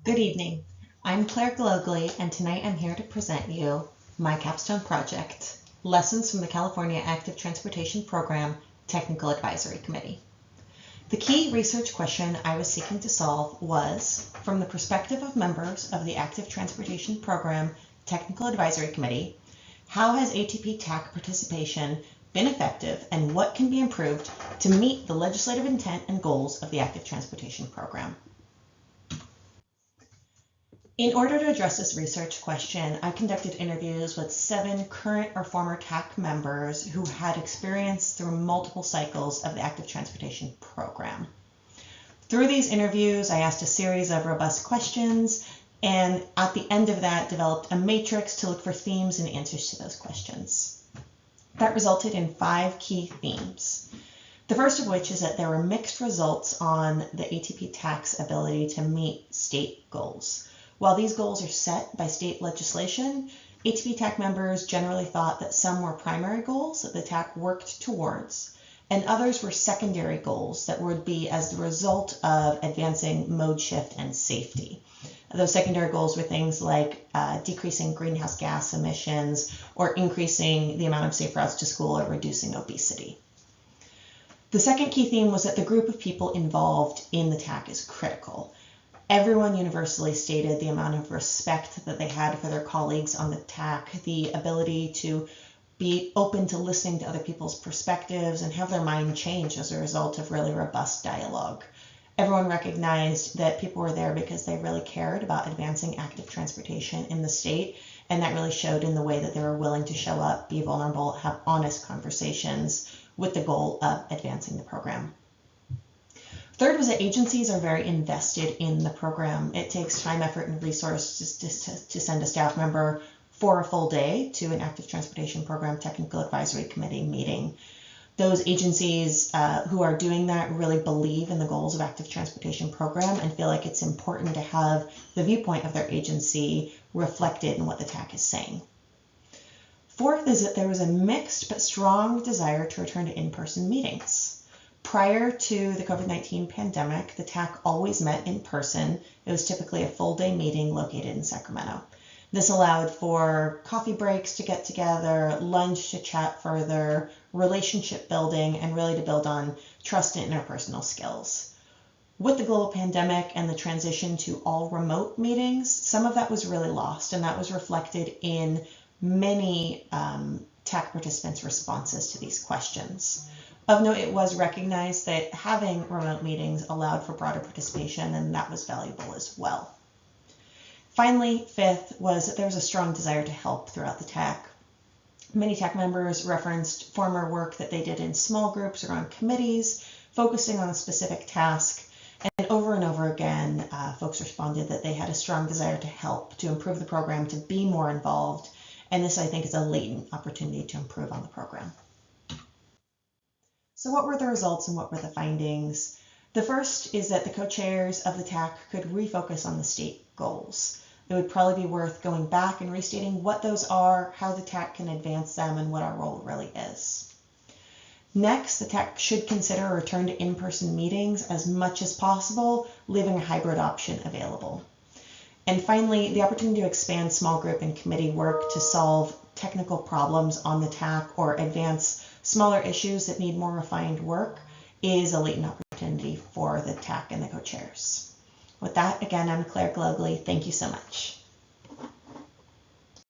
Good evening. I'm Claire Gallogly, and tonight I'm here to present you my capstone project, Lessons from the California Active Transportation Program Technical Advisory Committee. The key research question I was seeking to solve was, from the perspective of members of the Active Transportation Program Technical Advisory Committee, how has ATP TAC participation been effective and what can be improved to meet the legislative intent and goals of the Active Transportation Program? In order to address this research question, I conducted interviews with 7 current or former TAC members who had experience through multiple cycles of the Active Transportation Program. Through these interviews, I asked a series of robust questions, and at the end of that, developed a matrix to look for themes and answers to those questions. That resulted in 5 key themes. The first of which is that there were mixed results on the ATP TAC's ability to meet state goals. While these goals are set by state legislation, ATP TAC members generally thought that some were primary goals that the TAC worked towards, and others were secondary goals that would be as the result of advancing mode shift and safety. Those secondary goals were things like decreasing greenhouse gas emissions or increasing the amount of safe routes to school or reducing obesity. The second key theme was that the group of people involved in the TAC is critical. Everyone universally stated the amount of respect that they had for their colleagues on the TAC, the ability to be open to listening to other people's perspectives and have their mind change as a result of really robust dialogue. Everyone recognized that people were there because they really cared about advancing active transportation in the state, and that really showed in the way that they were willing to show up, be vulnerable, have honest conversations with the goal of advancing the program. Third was that agencies are very invested in the program. It takes time, effort, and resources to send a staff member for a full day to an Active Transportation Program Technical Advisory Committee meeting. Those agencies who are doing that really believe in the goals of Active Transportation Program and feel like it's important to have the viewpoint of their agency reflected in what the TAC is saying. Fourth is that there was a mixed but strong desire to return to in-person meetings. Prior to the COVID-19 pandemic, the TAC always met in person. It was typically a full-day meeting located in Sacramento. This allowed for coffee breaks to get together, lunch to chat further, relationship building, and really to build on trust and interpersonal skills. With the global pandemic and the transition to all remote meetings, some of that was really lost, and that was reflected in many TAC participants' responses to these questions. Of note, it was recognized that having remote meetings allowed for broader participation, and that was valuable as well. Finally, fifth was that there was a strong desire to help throughout the TAC. Many TAC members referenced former work that they did in small groups or on committees, focusing on a specific task, and over again, folks responded that they had a strong desire to help, to improve the program, to be more involved, and this, I think, is a latent opportunity to improve on the program. So what were the results and what were the findings? The first is that the co-chairs of the TAC could refocus on the state goals. It would probably be worth going back and restating what those are, how the TAC can advance them, and what our role really is. Next, the TAC should consider a return to in-person meetings as much as possible, leaving a hybrid option available. And finally, the opportunity to expand small group and committee work to solve technical problems on the TAC or advance smaller issues that need more refined work is a latent opportunity for the TAC and the co-chairs. With that, again, I'm Claire Gallogly. Thank you so much.